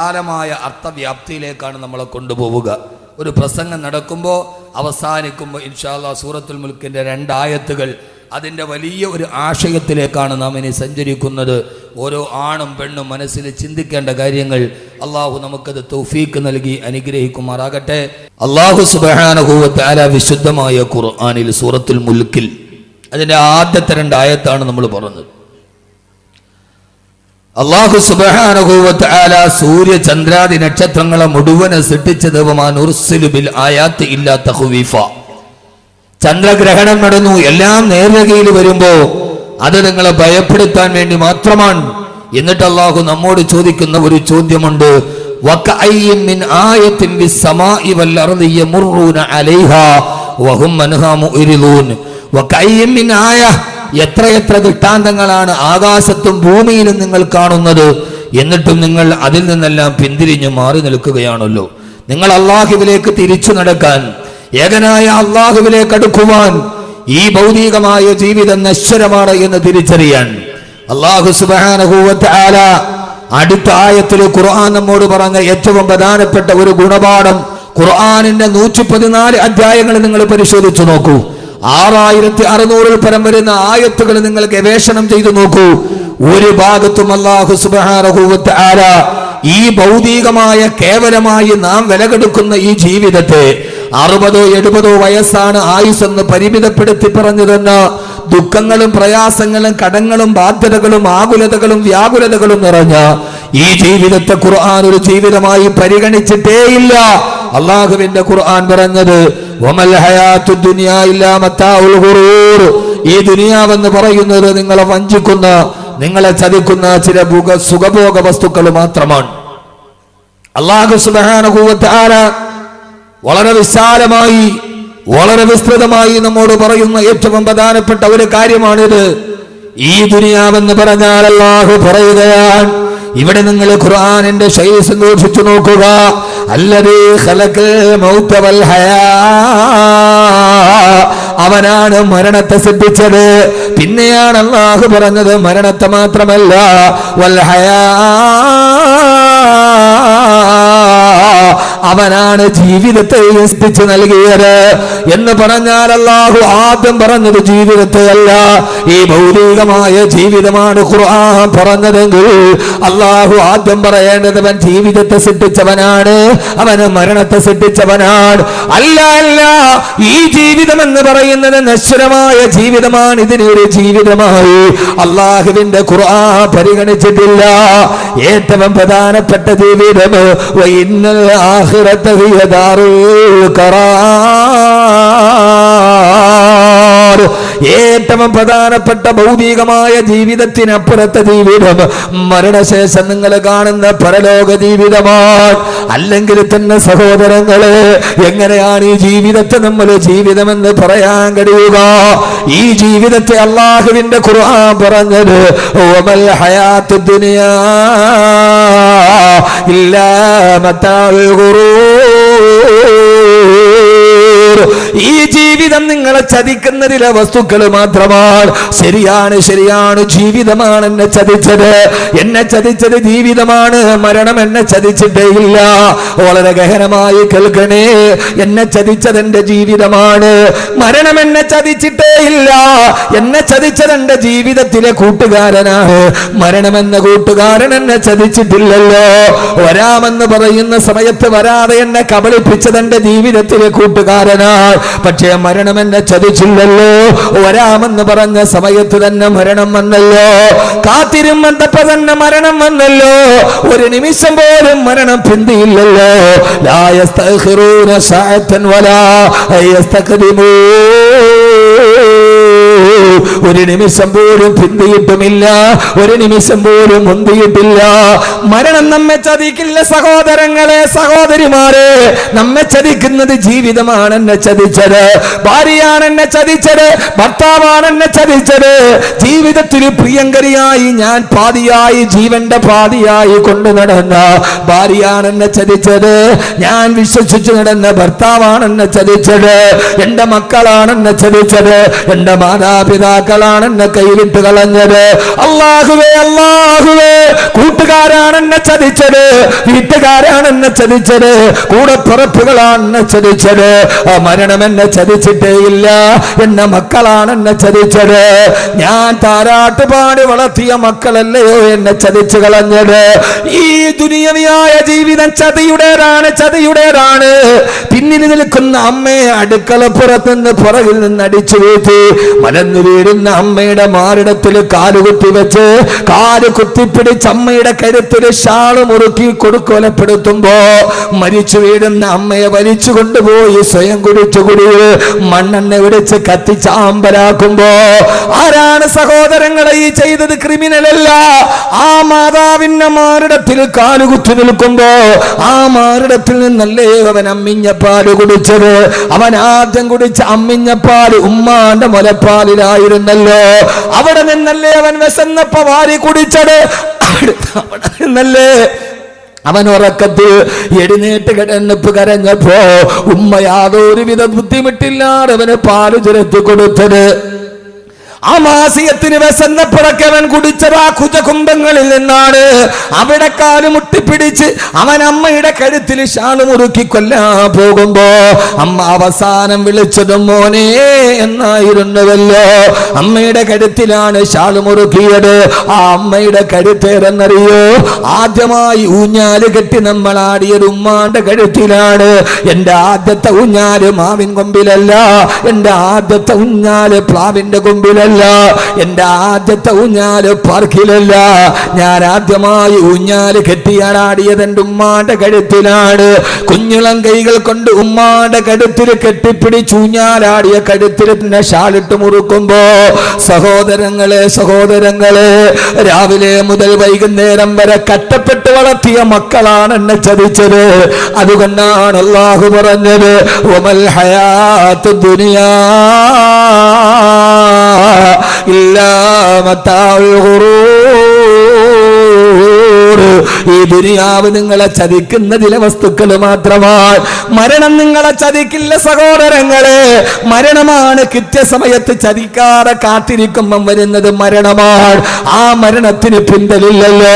വിശാലമായ അർത്ഥവ്യാപ്തിയിലേക്കാണ് നമ്മളെ കൊണ്ടുപോവുക. ഒരു പ്രസംഗം നടക്കുമ്പോൾ അവസാനിക്കുമ്പോൾ ഇൻഷാ അല്ലാഹ് സൂറത്തുൽ മുൽക്കിൻ്റെ 2 ആയത്തുകൾ അതിൻ്റെ വലിയ ഒരു ആശയത്തിലേക്കാണ് നാം ഇനി സഞ്ചരിക്കുന്നത്. ഓരോ ആണും പെണ്ണും മനസ്സിൽ ചിന്തിക്കേണ്ട കാര്യങ്ങൾ അള്ളാഹു നമുക്കത് തൗഫീക്ക് നൽകി അനുഗ്രഹിക്കുമാറാകട്ടെ. അള്ളാഹു സുബ്ഹാനഹു വ തആല വിശുദ്ധമായ ഖുർആനിൽ സൂറത്തുൽ മുൽക്കിൽ അതിൻ്റെ ആദ്യത്തെ 2 ആയത്താണ് നമ്മൾ പറഞ്ഞത്. അല്ലാഹു സുബ്ഹാനഹു വ തആല സൂര്യ ചന്ദ്രാദി നക്ഷത്രങ്ങളെ മുഴുവൻ സൃഷ്ടിച്ചത് വമാനുർസിലു ബിൽ ആയാത്തി ഇല്ലാ തഖ്വീഫ. ചന്ദ്രഗ്രഹണം നടന്നു, എല്ലാം നേർരേഖയിൽ വരുമ്പോ അത് നിങ്ങളെ ഭയപ്പെടുത്താൻ വേണ്ടി മാത്രമാണ്. എന്നിട്ട് അല്ലാഹു നമ്മോട് ചോദിക്കുന്ന ഒരു ചോദ്യമുണ്ട്. വകഅയ്യിൻ മിൻ ആയത്തിൻ ഫിസ്സമാഇ വൽ അർളി യമുറൂന അലൈഹാ വഹും അൻഹാ മുഅ്രിദൂൻ. വകഅയ്യിൻ മിൻ ആയ, എത്രയെത്ര ദൃഷ്ടാന്തങ്ങളാണ് ആകാശത്തും ഭൂമിയിലും നിങ്ങൾ കാണുന്നത്, എന്നിട്ടും നിങ്ങൾ അതിൽ നിന്നെല്ലാം പിന്തിരിഞ്ഞു മാറി നിൽക്കുകയാണല്ലോ. നിങ്ങൾ അള്ളാഹുവിലേക്ക് തിരിച്ചു നടക്കാൻ, ഏകനായ അള്ളാഹുവിലേക്ക് അടുക്കുവാൻ ഈ ഭൗതികമായ ജീവിതം നശ്വരമാണ് എന്ന് തിരിച്ചറിയാൻ അള്ളാഹു സുബ്ഹാനഹു വ തആല അടുത്ത ആയത്തിൽ ഖുർആൻ നമ്മോട് പറഞ്ഞ ഏറ്റവും പ്രധാനപ്പെട്ട ഒരു ഗുണപാഠം. ഖുർആനിന്റെ 114 അധ്യായങ്ങൾ നിങ്ങൾ പരിശോധിച്ചു നോക്കൂ. 6600 പരം വരുന്ന ആയത്തുകൾ നിങ്ങൾ ഗവേഷണം ചെയ്തു നോക്കൂ. ഒരു ഭാഗത്തും അല്ലാഹു സുബ്ഹാനഹു വ തആല ഈ ഭൗതികമായ കേവലമായി നാം വിലകെടുക്കുന്ന ഈ ജീവിതത്തെ 60-70 വയസ്സാണ് ആയുസ്സെന്ന് പരിമിതപ്പെടുത്തി പറഞ്ഞു തന്നെ ദുഃഖങ്ങളും പ്രയാസങ്ങളും കടങ്ങളും ബാധ്യതകളും ആകുലതകളും വ്യാകുലതകളും നിറഞ്ഞ ഈ ജീവിതത്തെ ഖുർആൻ ഒരു ജീവിതമായി പരിഗണിച്ചിട്ടേയില്ല. അള്ളാഹുവിന്റെ ഖുർആൻ പറഞ്ഞത് വമൽ ഹയാത്തു ദുനിയാ ഇല്ലാ മതാഉൽ ഗുറൂർ. ഈ ദുനിയാവെന്ന് പറയുന്നത് നിങ്ങളെ വഞ്ചിക്കുന്ന, നിങ്ങളെ ചതിക്കുന്ന ചില സുഖഭോഗ വസ്തുക്കൾ മാത്രമാണ്. അല്ലാഹു സുബ്ഹാനഹു വ തആല വളരെ വിശാലമായി വളരെ വിസ്തൃതമായി നമ്മോട് പറയുന്ന ഏറ്റവും പ്രധാനപ്പെട്ട ഒരു കാര്യമാണിത്. ഈ ദുനിയാവെന്ന് പറഞ്ഞാൽ അല്ലാഹു പറയുകയാണ്, ഇവിടെ നിങ്ങൾ ഖുർആനിന്റെ ശൈലി സൂക്ഷിച്ചു നോക്കുക. അല്ലദീ ഖലഖൽ മൗത വൽ ഹയാ, അവനാണ് മരണത്തെ സൃഷ്ടിച്ചത്. പിന്നെയാണ് അല്ലാഹു പറഞ്ഞത് മരണത്തെ മാത്രമല്ല വൽ ഹയാ, അവനാണ് ജീവിതത്തെ സൃഷ്ടിച്ചു നൽകിയത് എന്ന് പറഞ്ഞാൽ അല്ലാഹു ആദ്യം പറഞ്ഞത് ജീവിതത്തെ അല്ല, ഈ ഭൗതികമായ ജീവിതമാണ് ഖുർആൻ പറഞ്ഞതെങ്കിൽ അല്ലാഹു ആദ്യം പറയേണ്ടത് അവൻ ജീവിതത്തെ സൃഷ്ടിച്ചവനാണ്, അവന് മരണത്തെ സൃഷ്ടിച്ചവനാണ്. അല്ല അല്ല, ഈ ജീവിതം എന്ന് പറയുന്നത് നശ്വരമായ ജീവിതമാണ്. ഇതിനൊരു ജീവിതമായി അല്ലാഹുവിന്റെ ഖുർആൻ പരിഗണിച്ചിട്ടില്ല. ഏറ്റവും പ്രധാനപ്പെട്ട ജീവിതം വഇന്നൽ ആഖിറത ഹിയ ദാറുൽ ഖറാർ. ഏറ്റവും പ്രധാനപ്പെട്ട ഭൗതികമായ ജീവിതത്തിനപ്പുറത്തെ ജീവിതം മരണശേഷം നിങ്ങൾ കാണുന്ന പരലോക ജീവിതമാണ്. അല്ലെങ്കിൽ തന്നെ സഹോദരങ്ങളെ, എങ്ങനെയാണ് ഈ ജീവിതത്തെ നമ്മൾ ജീവിതമെന്ന് പറയാൻ കഴിയുക? ഈ ജീവിതത്തെ അല്ലാഹുവിന്റെ ഖുർആൻ പറഞ്ഞത് വമൽ ഹയാത്തു ദുനിയാ ഇല്ലാ മതാഉൽ ഗുറൂർ. ഈ ജീവിതം നിങ്ങളെ ചതിക്കുന്നതിലെ വസ്തുക്കൾ മാത്രമാണ്. ശരിയാണ്, ശരിയാണ്, ജീവിതമാണ് എന്നെ ചതിച്ചത്. എന്നെ ചതിച്ചത് ജീവിതമാണ്, മരണം എന്നെ ചതിച്ചിട്ടേ ഇല്ല. വളരെ ഗഹനമായി കേൾക്കണേ, എന്നെ ചതിച്ചത് എന്റെ ജീവിതമാണ്, മരണം എന്നെ ചതിച്ചിട്ടേ ഇല്ല. എന്നെ ചതിച്ചത് എന്റെ ജീവിതത്തിലെ കൂട്ടുകാരനാണ്, മരണമെന്ന കൂട്ടുകാരൻ എന്നെ ചതിച്ചിട്ടില്ലല്ലോ. വരാമെന്ന് പറയുന്ന സമയത്ത് വരാതെ എന്നെ കബളിപ്പിച്ചത് എന്റെ ജീവിതത്തിലെ കൂട്ടുകാരനാണ്, പക്ഷേ മരണം എന്നെ ചതിച്ചില്ലല്ലോ. വരാമെന്ന് പറഞ്ഞ സമയത്ത് തന്നെ മരണം വന്നല്ലോ, കാത്തിരുന്നപ്പോ തന്നെ മരണം വന്നല്ലോ. ഒരു നിമിഷം പോലും മരണം പിന്തിയില്ലല്ലോ. ലാ യസ്തഖിറൂന സഅതൻ വലാ യസ്തഖദിമൂൻ. ഒരു നിമിഷം പോലും പിന്തിയിട്ടുമില്ല, ഒരു നിമിഷം പോലും മുന്തിയിട്ടില്ല. മരണം നമ്മെ ചതിക്കില്ല സഹോദരങ്ങളെ, സഹോദരിമാരെ. നമ്മെ ചതിക്കുന്നത് ജീവിതമാണ് എന്നെ ചതിച്ചത്, ഭാര്യയാണ് എന്നെ ചതിച്ചത്, ഭർത്താവാണ് എന്നെ ചതിച്ചത്. ജീവിതത്തിൽ പ്രിയങ്കരിയായി ഞാൻ പാതിയായി, ജീവന്റെ പാതിയായി കൊണ്ടു നടന്ന ഭാര്യയാണ് എന്നെ ചതിച്ചത്. ഞാൻ വിശ്വസിച്ചു നടന്ന ഭർത്താവാണ് എന്നെ ചതിച്ചത്. എന്റെ മക്കളാണ് എന്നെ ചതിച്ചത്. എന്റെ മാതാപിതാ മാതാപിതാക്കളാണ് എന്നെ കൈവിട്ട് കളഞ്ഞത്. അല്ലാഹുവേ അല്ലാഹുവേ, കൂട്ടുകാരാണ് എന്നെ ചതിച്ചത്, വീട്ടുകാരാണ് എന്നെ ചതിച്ചത്, കൂടപ്പിറപ്പുകളാണ് എന്നെ ചതിച്ചത്. മരണം എന്നെ ചതിച്ചിട്ടേ ഇല്ല, എന്നെ മക്കളാണ് എന്നെ ചതിച്ചത്. ഞാൻ താരാട്ടുപാടി വളർത്തിയ മക്കളല്ലയോ എന്നെ ചതിച്ചു കളഞ്ഞത്. ഈ ദുനിയവിയായ ജീവിതം ചതിയുടേതാണ്. പിന്നിൽ നിൽക്കുന്ന അമ്മയെ അടുക്കളപ്പുറത്ത് നിന്ന് പുറകിൽ നിന്ന് അടിച്ചു വീഴ്ത്തി മലന്നു വീഴുന്ന അമ്മയുടെ മാറിടത്തിൽ കാലുകുത്തി വെച്ച് കാല് കുത്തിപ്പിടിച്ച് അമ്മയുടെ കരുത്തിൽ ഷാള് മുറുക്കി കൊടുക്കൊലപ്പെടുത്തുമ്പോ മരിച്ചു വീഴുന്ന അമ്മയെ വലിച്ചു കൊണ്ടുപോയി സ്വയം കുടിച്ചു കുടിയിൽ മണ്ണെണ്ണ വിടിച്ച് കത്തിച്ചാമ്പലാക്കുമ്പോ ആരാണ് സഹോദരങ്ങളെ ഈ ചെയ്തത്? ക്രിമിനലല്ല. ആ മാതാവിന്റെ മാറിടത്തിൽ കാലുകുത്തി നിൽക്കുമ്പോ ആ മാറിടത്തിൽ നിന്നല്ലേ അവൻ അമ്മിഞ്ഞപ്പാല് കുടിച്ചത്. അവൻ ആദ്യം കുടിച്ച അമ്മിഞ്ഞപ്പാല് ഉമ്മാന്റെ മുലപ്പാലിലായിരുന്നല്ലോ. അവിടെ നിന്നല്ലേ അവൻ വിശന്നപ്പോ വാരി കുടിച്ചത്. അവിടെ നിന്നല്ലേ അവൻ ഉറക്കത്തിൽ എഴുന്നേറ്റ് കിടന്നപ്പ് കരഞ്ഞപ്പോ ഉമ്മ യാതൊരുവിധ ബുദ്ധിമുട്ടില്ലാതെ അവന് പാല് ചുരത്തി കൊടുത്തത്. ആ മാസിയത്തിന് വിശന്നപ്പോഴൊക്കെ അവൻ കുടിച്ചത് ആ കുജകുംഭങ്ങളിൽ നിന്നാണ്. അവിടെ കാല് മുട്ടിപ്പിടിച്ച് അവൻ അമ്മയുടെ കഴുത്തിൽ ഷാള് മുറുക്കി കൊല്ലാൻ പോകുമ്പോ അമ്മ അവസാനം വിളിച്ചതും മോനെ എന്നായിരുന്നുവല്ലോ. അമ്മയുടെ കഴുത്തിലാണ് ഷാള് മുറുക്കിയത്. ആ അമ്മയുടെ കഴുത്തേരെന്നറിയോ? ആദ്യമായി ഊഞ്ഞാല് കെട്ടി നമ്മൾ ആടിയത് ഉമ്മാന്റെ കഴുത്തിലാണ്. എന്റെ ആദ്യത്തെ ഊഞ്ഞാല് മാവിൻ കൊമ്പിലല്ല, എന്റെ ആദ്യത്തെ ഊഞ്ഞാല് പ്ലാവിന്റെ കൊമ്പിലല്ല, എന്റെ ആദ്യത്തെ ഊഞ്ഞാല് പാർക്കിലല്ല. ഞാൻ ആദ്യമായി ഊഞ്ഞാല് കെട്ടിയാടാടിയത് എന്റെ ഉമ്മാന്റെ കഴുത്തിലാണ്. കുഞ്ഞിളം കൈകൾ കൊണ്ട് ഉമ്മാന്റെ കഴുത്തിൽ കെട്ടിപ്പിടിച്ച് ഊഞ്ഞാലാടിയ കഴുത്തിൽ തന്നെ ഷാളിട്ട് മുറുക്കുമ്പോ സഹോദരങ്ങളെ രാവിലെ മുതൽ വൈകുന്നേരം വരെ കഷ്ടപ്പെട്ട് വളർത്തിയ മക്കളാണ് എന്നെ ചതിച്ചത്. അതുകൊണ്ടാണ് അല്ലാഹു പറഞ്ഞത് വമൽ ഹയാത്തു ദുനിയാ ഇല്ലാ മതാഉൽ ഖുറൂർ. ഈ ദുനിയാവ് നിങ്ങളെ ചതിക്കുന്ന ചില വസ്തുക്കൾ മാത്രമാണ്. മരണം നിങ്ങളെ ചതിക്കില്ല സഹോദരങ്ങളെ. മരണമാണ് കൃത്യസമയത്ത് ചതിക്കാതെ കാത്തിരിക്കുമ്പം വരുന്നത് മരണമാണ്. ആ മരണത്തിന് പിന്തലില്ലല്ലോ.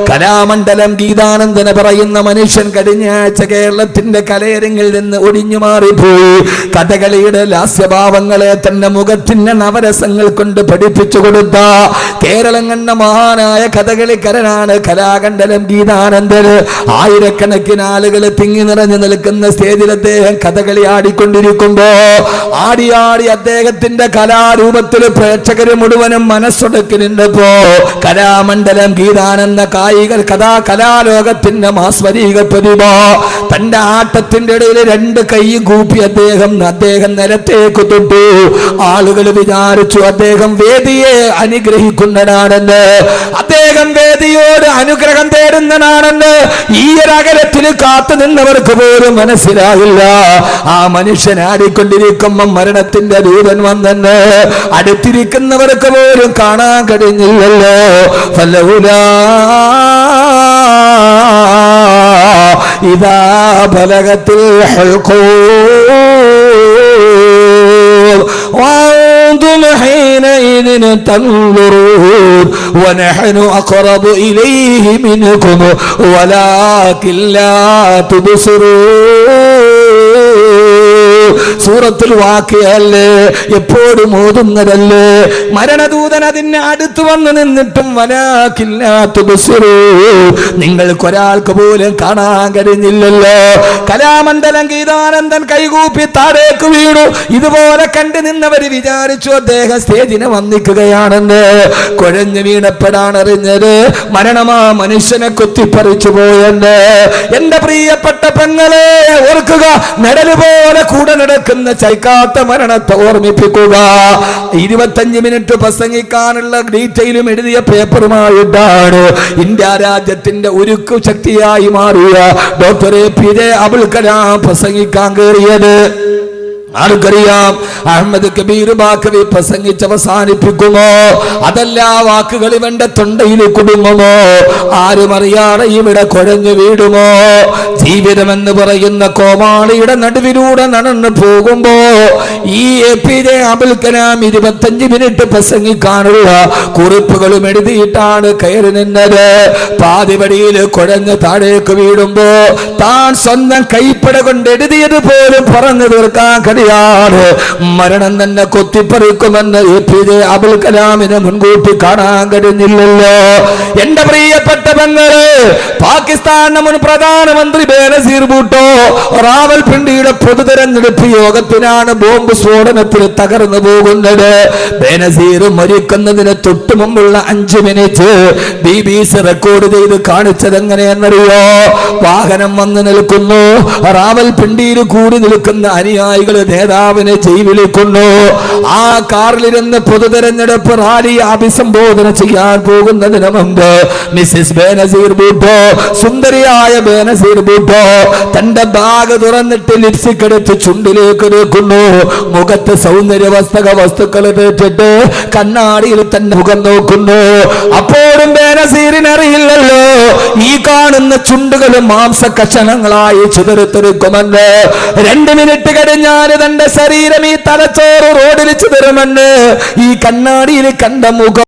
കലാമണ്ഡലം ഗീതാനന്ദന പറയുന്ന മനുഷ്യൻ കഴിഞ്ഞ ആഴ്ച കേരളത്തിന്റെ കലയരങ്ങിൽ നിന്ന് ഒഴിഞ്ഞു മാറിപ്പോയി. കഥകളിയുടെ ലാസ്യഭാവങ്ങളെ തന്നെ മുഖത്തിന്റെ നവരസങ്ങൾ കൊണ്ട് പഠിപ്പിച്ചു കൊടുത്ത കേരളം കണ്ട മഹാനായ കഥകളിക്കാരനാണ് കലാമണ്ഡലം ഗീതാനന്ദന്. ആയിരക്കണക്കിന് ആളുകൾ തിങ്ങി നിറഞ്ഞു നിൽക്കുന്ന സ്റ്റേജിൽ അദ്ദേഹം കഥകളി ആടിക്കൊണ്ടിരിക്കുമ്പോ ആടി അദ്ദേഹത്തിന്റെ കലാരൂപത്തിൽ പ്രേക്ഷകര് മുഴുവനും മനസ്സൊടുക്കി നിന്നപ്പോ കലാമണ്ഡലം ഗീതാനന്ദ കലാലോകത്തിന്റെ മാസ്മരീക പ്രതിഭ തന്റെ ആട്ടത്തിന്റെ ഇടയിൽ രണ്ട് കൈ കൂപ്പി അദ്ദേഹം നിലത്തേക്ക് തൊട്ടു. ആളുകൾ വിചാരിച്ചു അദ്ദേഹം വേദിയെ അനുഗ്രഹിക്കുന്നതാണെന്ന്, അദ്ദേഹം വേദിയോട് അനുഗ്രഹം തേടുന്നതാണെന്ന്. ഈ ഒരു അകലത്തിൽ കാത്തു നിന്നവർക്ക് പോലും മനസ്സിലായില്ല. ആ മനുഷ്യൻ ആടിക്കൊണ്ടിരിക്കുമ്പോ മരണത്തിന്റെ ദൂതൻ വന്നെന്ന് അടുത്തിരിക്കുന്നവർക്ക് പോലും കാണാൻ കഴിഞ്ഞില്ലല്ലോ. ഫലൗലാ ഇദാ ബലഗത്തിൽ ഹൽഖൂർ വഅൻതും ഹീനഇദ തൻദുറൂൻ വനഹ്ന അഖറബു ഇലൈഹി മിൻകും വലാകിൻ ലാ തുബ്സിറൂൻ. സൂറത്തുൽ വാഖിഅല്ലേ എപ്പോഴും ഓതുന്നതല്ലേ. മരണദൂതൻ അതിന് അടുത്ത് വന്ന് നിന്നിട്ടും വലാകിൻ ലാ തുബ്സിറൂൻ, നിങ്ങൾക്കൊരാൾക്ക് പോലും കാണാൻ കഴിഞ്ഞില്ലല്ലോ. കലാമണ്ഡലം ഗീതാനന്ദൻ കൈകൂപ്പി താഴേക്ക് വീണു. ഇതുപോലെ കണ്ടു നിന്നവര് വിചാരിച്ചു അദ്ദേഹം സ്റ്റേജിനെ വന്നിക്കുകയാണെന്ന്. കുഴഞ്ഞു വീണപ്പെടാണ് അറിഞ്ഞത് മരണമാ മനുഷ്യനെ കുത്തിപ്പറിച്ചു പോയെന്ന്. എന്റെ പ്രിയപ്പെട്ട പെങ്ങളെ ഓർക്കുക, നിഴല് പോലെ കൂടെ നടക്കുന്ന ചൈക്കാത്ത മരണത്തെ ഓർമ്മിപ്പിക്കുക. 25 മിനിറ്റ് പ്രസംഗിക്കാനുള്ള ഡീറ്റെയിലും എഴുതിയ പേപ്പറുമായിട്ടാണ് ഇന്ത്യ രാജ്യത്തിന്റെ ഉരുക്കു ശക്തിയായി മാറിയ ഡോക്ടർ APJ അബ്ദുൽ കലാം പ്രസംഗിക്കാൻ കയറിയത്. ആർക്കറിയാം അഹമ്മദ് കബീർ ബാക്കവി പ്രസംഗിച്ച് അവസാനിപ്പിക്കുമോ, അതല്ല വാക്കുകൾ ഇവന്റെ തൊണ്ടയിൽ കുടുങ്ങുമോ, ആരും അറിയാതെ ഇവിടെ കുഴഞ്ഞു വീടുമോ? ജീവിതമെന്ന് പറയുന്ന കോമാളിയുടെ നടുവിലൂടെ നടന്നു പോകുമ്പോ ഈ APJ അബ്ദുൽ കലാം 25 മിനിറ്റ് പ്രസംഗിക്കാനുള്ള കുറിപ്പുകളും എഴുതിയിട്ടാണ് കയറി നിന്നത്. പാതിവടിയിൽ കുഴഞ്ഞ് താഴേക്ക് വീടുമ്പോ താൻ സ്വന്തം കൈപ്പട കൊണ്ട് എഴുതിയത് പോലും പറഞ്ഞു തീർക്കാൻ കഴിയാതെ മരണം തന്നെ കൊത്തിപ്പറിക്കുമെന്ന് APJ അബ്ദുൽ കലാമിനെ മുൻകൂട്ടി കാണാൻ കഴിഞ്ഞില്ലല്ലോ. എന്റെ പ്രിയപ്പെട്ട പെങ്ങള്, പാകിസ്ഥാന്റെ മുൻ പ്രധാനമന്ത്രി ബേനസീർ ഭൂട്ടോ റാവൽപിണ്ടിയുടെ പൊതു തെരഞ്ഞെടുപ്പ് യോഗത്തിനാണ് ബോംബ് സ്ഫോടനത്തിൽ തകർന്നു പോകുന്നത്. ബേനസീർ മരിക്കുന്നതിന് തൊട്ടു മുമ്പുള്ള 5 മിനിറ്റ് BBC റെക്കോർഡ് ചെയ്ത് കാണിച്ചത് എങ്ങനെയെന്നറിയോ? വാഹനം വന്ന് നിൽക്കുന്നു, റാവൽപിണ്ടിയിൽ കൂടി നിൽക്കുന്ന അനുയായികൾ നേതാവിനെ വിളിക്കുന്നു. ആ കാറിലിരുന്ന് പൊതു തെരഞ്ഞെടുപ്പ് റാലി അഭിസംബോധന ചെയ്യാൻ പോകുന്നതിന് മുമ്പ് മിസ്സിസ് ബേനസീർ ഭൂട്ടോ, സുന്ദരിയായ ബേനസീർ ഭൂട്ടോ തന്റെ ബാഗ് തുറന്നിട്ട് ലിപ്സ്റ്റിക് എടുത്ത് ചുണ്ടിലേക്ക് വെക്കുന്നു. മുഖത്ത് സൗന്ദര്യവസ്തക വസ്തുക്കൾ തേച്ചിട്ട് കണ്ണാടിയിൽ തന്നെ മുഖം നോക്കുന്നു. അപ്പോഴും ബേനസീറിനറിയില്ലല്ലോ ഈ കാണുന്ന ചുണ്ടുകൾ മാംസ കഷണങ്ങളായി ചിതറിത്തെറിക്കുമെന്ന്. 2 മിനിറ്റ് കഴിഞ്ഞാൽ തന്റെ ശരീരം ഈ തലച്ചോറ് റോഡിൽ ചിതറുമെന്ന് ഈ കണ്ണാടിയിൽ കണ്ട മുഖം